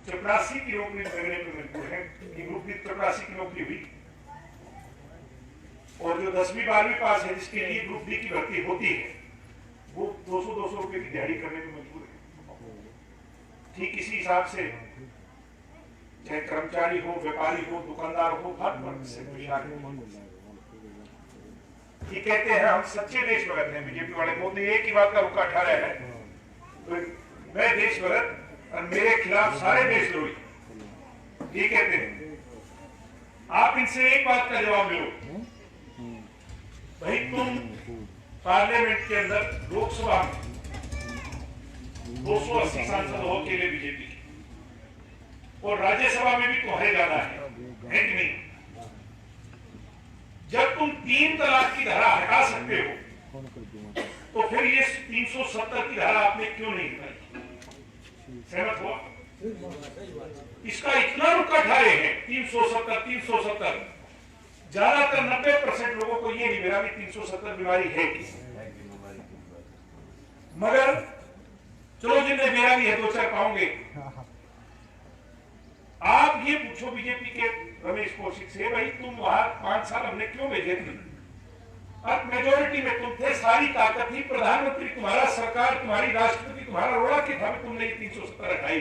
चपरासी की नौकरी लगने पर मजबूर है कि ग्रुप डी चपरासी की नौकरी हुई, और जो 10वीं 12वीं पास है जिसके लिए ग्रुप डी की भर्ती होती है वो 200 रुपए की दिहाड़ी करने पर मजबूर है। ठीक इसी हिसाब से चाहे कर्मचारी हो, व्यापारी हो, दुकानदार हो, हर वर्ग से पेशाब ये कहते हैं हम सच्चे देशभक्त हैं। बीजेपी वाले मोदी एक ही बात का रुका ठा रहे हैं, तो मैं देशभक्त और मेरे खिलाफ सारे देशद्रोही ये कहते हैं। आप इनसे एक बात का जवाब लो, भाई तुम पार्लियामेंट के अंदर लोकसभा में 280 सांसद हो अकेले बीजेपी के, और राज्यसभा में भी तुम्हारे ज्यादा है कि नहीं? जब तुम 3 तलाक की धारा हटा सकते हो तो फिर ये 370 की धारा आपने क्यों नहीं हटाई? सहमत हुआ? इसका इतना रुका ठारे हैं 370 ज्यादातर 90% लोगों को ये नहीं मिला कि 370 बीमारी है कि, मगर चलो जिन्हें बीमारी है 2-4 पाओगे। आप ये पूछो बीजेपी के रमेश कौशिक से, भाई तुम वहां 5 साल हमने क्यों भेजे थे? अब मेजोरिटी में तुम थे, सारी ताकत थी, प्रधानमंत्री तुम्हारा, सरकार तुम्हारी, राष्ट्रपति तुम्हारा, रोड़ा के था, तुमने ये 370 हटाई।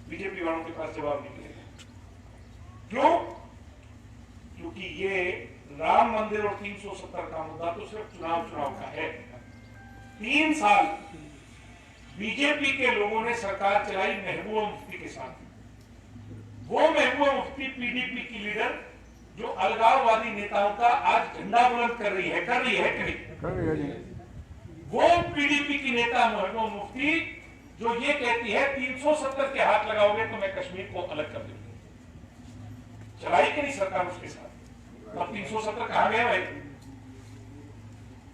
बीजेपी वालों के पास जवाब निकलेगा क्यों? क्योंकि ये राम मंदिर और 370 का मुद्दा तो सिर्फ चुनाव का है। 3 साल बीजेपी के लोगों ने सरकार चलाई महबूबा मुफ्ती के साथ। वो महबूबा मुफ्ती पीडीपी की लीडर जो अलगाववादी नेताओं का आज झंडा बुलंद कर रही है कि नहीं? वो पीडीपी की नेता महबूबा मुफ्ती जो ये कहती है 370 के हाथ लगाओगे तो मैं कश्मीर को अलग कर दूंगी। चलाई कि नहीं सरकार उसके साथ? अब 370 कहां गया भाई?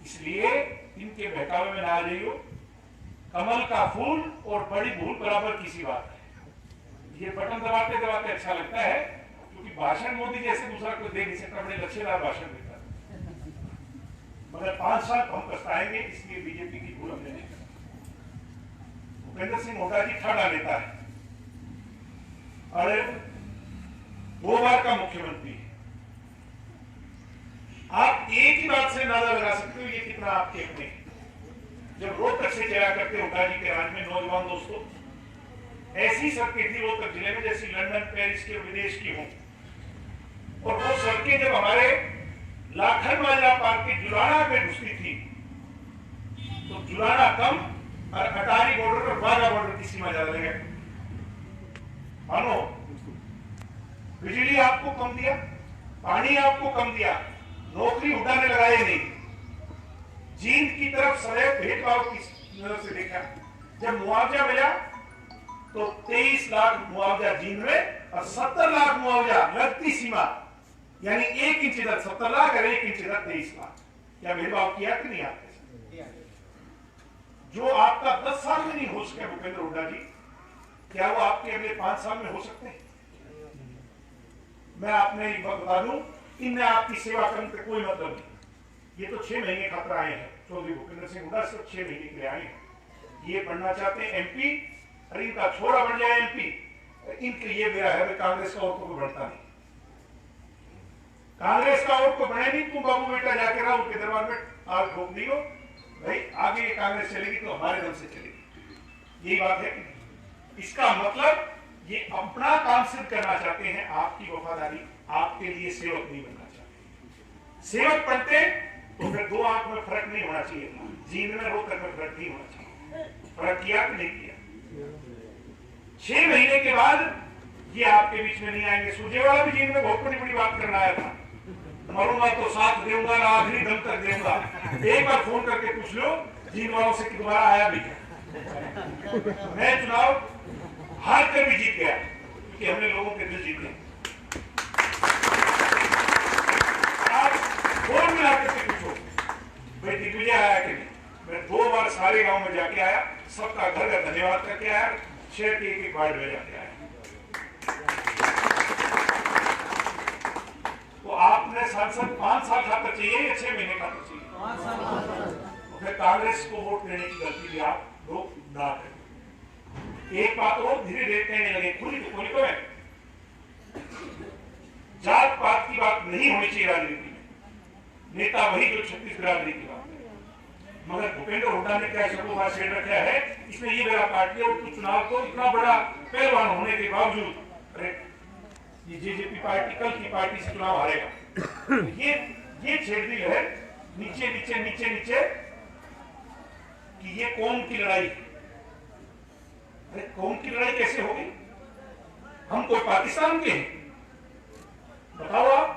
इसलिए इनके बहकावे में ना आ जाइयो। कमल का फूल और बड़ी भूल बराबर किसी बात है। ये बटन दबाते दबाते अच्छा लगता है, क्योंकि भाषण मोदी जैसे दूसरा कोई दे नहीं सकता, बड़े लच्छेदार भाषण देता है, मगर 5 साल हम पछताएंगे। इसलिए बीजेपी की भूल हमने नहीं करी। भूपेंद्र सिंह हुड्डा जी ठाड़ा नेता है और 2 बार का मुख्यमंत्री है। आप एक ही बात से अंदाजा लगा सकते हो ये कितना आपके अपने। जब रोहतक से चला करते हुड्डा जी के राज में, नौजवान दोस्तों, ऐसी सड़कें थी रोहतक जिले में जैसी लंदन, पेरिस के विदेश की हों। और वो सड़कें जब हमारे लाखन माजरा पार्क के जुलाना में घुसती थी तो जुलाना कम और अटारी बॉर्डर और वाघा बॉर्डर की सीमा ज्यादा लगे। मानो बिजली आपको कम दिया, पानी आपको कम दिया, नौकरी हुड्डा ने लगाई नहीं। जींद की तरफ सदैव भेदभाव की नजर से देखा। जब मुआवजा मिला तो 23 लाख मुआवजा जींद में और 70 लाख मुआवजा लगती सीमा, यानी 1 इंच इधर 70 लाख और 1 इंच इधर 23 लाख। क्या भेदभाव किया कि नहीं आपके? जो आपका 10 साल में नहीं हो सके भूपेंद्र हुड्डा जी, क्या वो आपके अगले 5 साल में हो सकते हैं? मैं आपने बता दूं, इनमें आपकी सेवा करने का कोई मतलब नहीं। ये तो 6 महीने खातिर आए हैं। चौधरी भूपेंद्र सिंह हुड्डा सिर्फ 6 महीने के लिए आए हैं। ये बनना चाहते हैं एमपी, और इनका छोरा बन जाए एमपी। इनके लिए मेरा है कांग्रेस का और कोई बढ़ता नहीं। कांग्रेस का और कोई बने नहीं। तुम बाबू बेटा जाके रहो उनके दरबार में, आग ठोक दी हो भाई, आगे ये कांग्रेस चलेगी तो हमारे दम से चलेगी। यही बात है कि नहीं? इसका मतलब ये अपना काम सिद्ध करना चाहते हैं। आपकी वफादारी, आपके लिए सेवक नहीं बनना चाहते। सेवक बनते तो फिर 2 आंख में फर्क नहीं होना चाहिए था, जींद में रोहतक में फर्क नहीं होना चाहिए। फर्क किया कि नहीं किया? 6 महीने के बाद ये आपके बीच में नहीं आएंगे। सुरजेवाला भी जींद में बहुत बड़ी बड़ी बात करना आया था, मरूंगा तो साथ दूंगा, आखिरी दम तक दूंगा। एक बार फोन करके पूछ लो जींद वालों से कि दोबारा आया भी क्या? मैं चुनाव हार कर भी जीत गया, क्योंकि हमने लोगों के दिल जीते। आज फोन मिला करके पूछो भाई दिग्विजय आया कि नहीं? मैं 2 बार सारे गांव में जाके आया, सबका घर का धन्यवाद करके आया, शहर के एक वार्ड में जाके आया। तो आपने सांसद 5 साल खातर चाहिए या 6 महीने खातर चाहिए? 5 साल। फिर कांग्रेस को वोट देने की गलती भी आप लोग ना करें। एक बात और धीरे धीरे कहने लगे मुद्दा वही जो 36 बिरादरी की बात है। मगर भूपेंद्र हुड्डा ने क्या शब्दों छेड़ रखा है, इसने ये मेरा पार्टी और चुनाव को इतना बड़ा पहलवान होने के बावजूद, अरे ये जेजेपी पार्टी कल की पार्टी से चुनाव हारेगा, ये छेड़ दी है नीचे नीचे नीचे नीचे कि ये कौम की लड़ाई। अरे कौम की लड़ाई कैसे होगी? हम कोई पाकिस्तान के हैं? बताओ आप,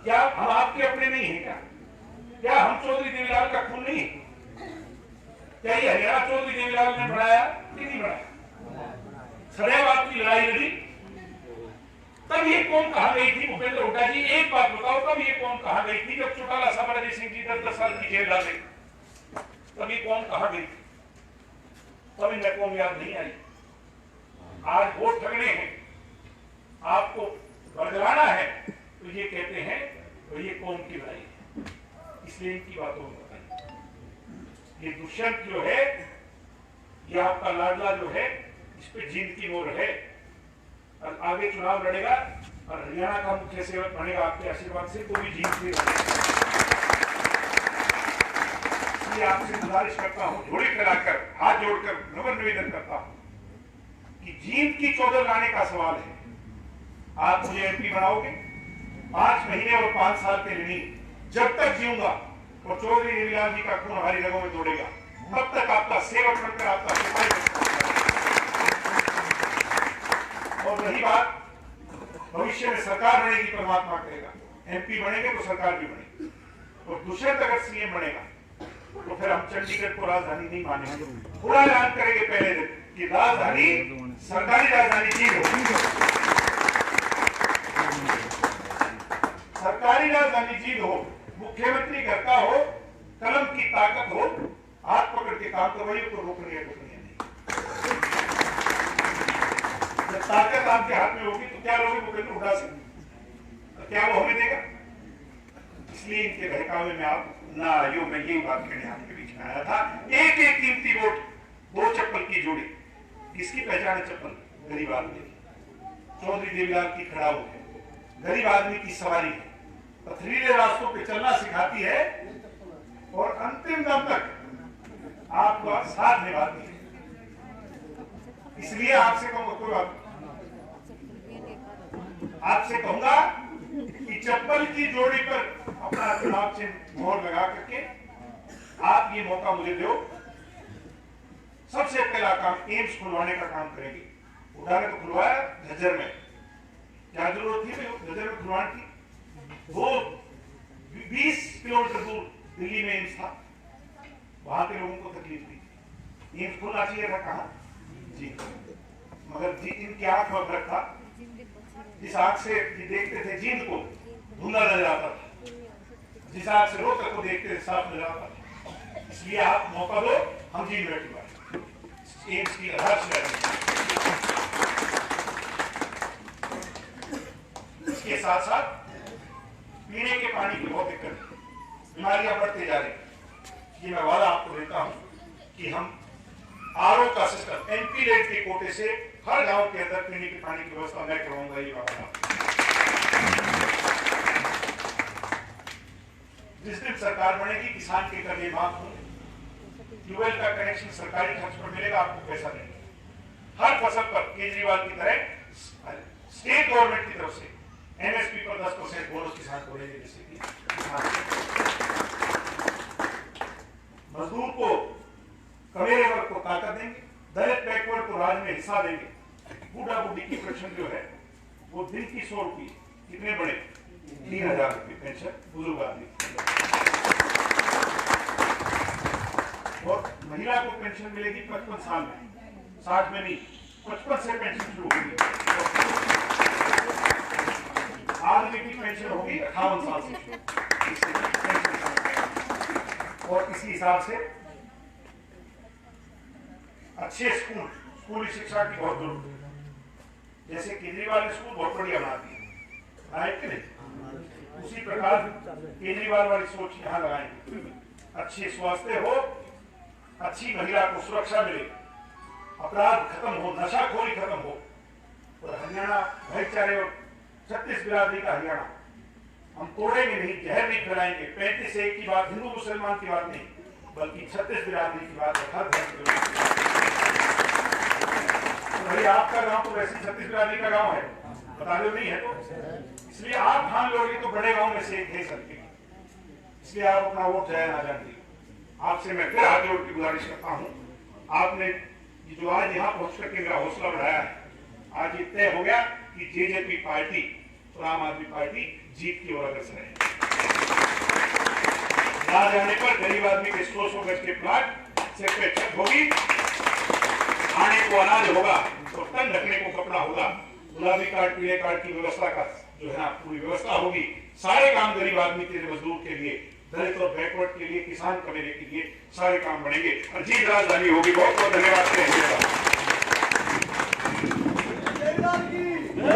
क्या हम आपके अपने नहीं हैं क्या? क्या हम चौधरी देवीलाल का खून नहीं? क्या ये हरियाणा चौधरी देवीलाल ने बढ़ाया कि नहीं बढ़ाया? सदैव आपकी लड़ाई लड़ी। तब ये कौम कहां गई थी? भूपेंद्र हुड्डा जी एक बात बताओ, तब ये कौम कहां गई थी जब चौटाला सामराज्य सिंह जी 10-10 साल की जेल डाले? तब ये कौम कहां गई थी? तब इन्हें कौम याद नहीं आई। आज वोट ठगने हैं, आपको बदलाना है, तो ये कहते हैं तो ये कौम की लड़ाई है। इसलिए इनकी बातों में बताइए, ये दुष्यंत जो है, ये आपका लाडला जो है, इस पे जीत की मोहर है। और आगे चुनाव लड़ेगा और हरियाणा का मुख्य सेवक बनेगा आपके आशीर्वाद से, तो भी जीत से इसलिए आपसे गुजारिश करता हूं, जोड़े कराकर हाथ जोड़कर नम्र निवेदन करता हूं कि जीत की चौधर लाने का सवाल है। आप मुझे एमपी बनाओगे 5 महीने और 5 साल के लिए नहीं, जब तक जीऊंगा और चौधरी देवीलाल जी का खून हमारी रगों में दौड़ेगा, तब तक आपका सेवक बनकर आपका सिपाही। और रही बात भविष्य में सरकार बनेगी, परमात्मा करेगा, एमपी बनेंगे तो सरकार भी बनेगी। और दुष्यंत अगर सीएम बनेगा तो फिर हम चंडीगढ़ को राजधानी नहीं मानेंगे, पूरा ऐलान करेंगे पहले दिन कि राजधानी सरकारी राजधानी की होगी, सरकारी राजधानी जीत हो, मुख्यमंत्री घर का हो, कलम की ताकत हो, हाथ पकड़ के काम करवाइए तो रोकनी है नहीं। जब ताकत आपके हाथ में होगी तो क्या लोगे भूपेंद्र हुड्डा से? तो क्या वो हमें देगा? इसलिए इनके बहकावे में आप ना आइयो। मैं यही बात कहने आपके बीच में आया था। एक एक कीमती वोट, 2 चप्पल की जोड़ी। किसकी पहचान है चप्पल? गरीब आदमी की। चौधरी देवीलाल की खड़ाऊ है, गरीब आदमी की सवारी है, पथरीले रास्तों पे चलना सिखाती है और अंतिम दम तक आपका साथ निभाती है। इसलिए आपसे कहूंगा, कोई बात आपसे कहूंगा कि चप्पल की जोड़ी पर अपना चुनाव चिन्ह मोहर लगा करके आप ये मौका मुझे दो। सबसे पहला काम एम्स खुलवाने का काम करेंगे। हुड्डा ने तो खुलवाया झज्जर में, क्या जरूरत थी झज्जर में खुलवाने की? वो 20 किलोमीटर दूर दिल्ली में एम्स था, वहां के लोगों को तकलीफ थी। एम्स खुलना चाहिए था कहां? जी, मगर जी इनकी आंख में फर्क था। जिस आंख से ये देखते थे जींद को, धुंधला नजर आता था, जिस आंख से रोहतक को देखते थे साफ नजर आता था। इसलिए आप मौका दो, हम जींद बैठे एम्स की आधारशिला। इसके साथ साथ पीने के पानी की बहुत दिक्कत है, बीमारियां बढ़ते जा रही। ये मैं वादा आपको देता हूं कि हम आरओ का सिस्टम एमपी रेट के कोटे से हर गांव के अंदर पीने के पानी की व्यवस्था मैं करवाऊंगा। ये वादा। जिस दिन सरकार बनेगी, किसान के कर्जे माफ होंगे, ट्यूबवेल का कनेक्शन सरकारी खर्च पर मिलेगा, आपको पैसा देंगे। हर फसल पर केजरीवाल की तरह स्टेट गवर्नमेंट की तरफ से एमएसपी पर 10% बोनस किसान को देंगे, जिससे कि मजदूर को, कमेरे वर्ग को ताकत देंगे, दलित बैकवर्ड को राज में हिस्सा देंगे। बूढ़ा बुढ़ी की पेंशन जो है वो दिन की 100 रुपये, कितने बड़े? 3000 रुपये पेंशन बुजुर्ग आदमी। और महिला को पेंशन मिलेगी 55 साल में, 60 में नहीं, 55 से पेंशन शुरू होगी। आदमी की पेंशन होगी 58 साल से। और इसी हिसाब से अच्छे स्कूली शिक्षा की बहुत जरूरत है। जैसे केजरीवाल ने स्कूल बहुत बढ़िया बना दिया, आए कि नहीं? उसी प्रकार केजरीवाल वाली सोच यहाँ लगाएंगे। अच्छे स्वास्थ्य हो, अच्छी महिला को सुरक्षा मिले, अपराध खत्म हो, नशाखोरी खत्म हो, और हरियाणा भाईचारे और 36 बिरादरी का हरियाणा हम तोड़ेंगे नहीं, जहर नहीं फैलाएंगे। 35 एक की बात हिंदू मुसलमान की बात नहीं, बल्कि 36 बिरादरी की बात है, हर धर्म के लोग। तो भाई आपका गांव तो वैसे 36 बिरादरी का गांव है, बता दो नहीं है तो, इसलिए आप ठान लोगे तो बड़े गांव में से एक है सबके, इसलिए आप अपना वोट जाया ना जाने। आपसे मैं फिर हाथ जोड़ के गुजारिश करता हूं, आपने जो आज यहाँ पहुंच करके मेरा हौसला बढ़ाया है, आज ये तय हो गया कि जेजेपी पार्टी और आम आदमी पार्टी जीत की ओर अग्रसर है। ना जाने पर गरीब आदमी के 100 गज के प्लाट सिर पे छत होगी, खाने को अनाज होगा, तो तन ढकने को कपड़ा होगा, गुलाबी कार्ड पीले कार्ड की व्यवस्था का जो है ना पूरी व्यवस्था होगी। सारे काम गरीब आदमी के लिए, मजदूर के लिए, दलित और बैकवर्ड के लिए, किसान कमेरे के लिए सारे काम बढ़ेंगे और जीत राजधानी होगी। बहुत बहुत धन्यवाद।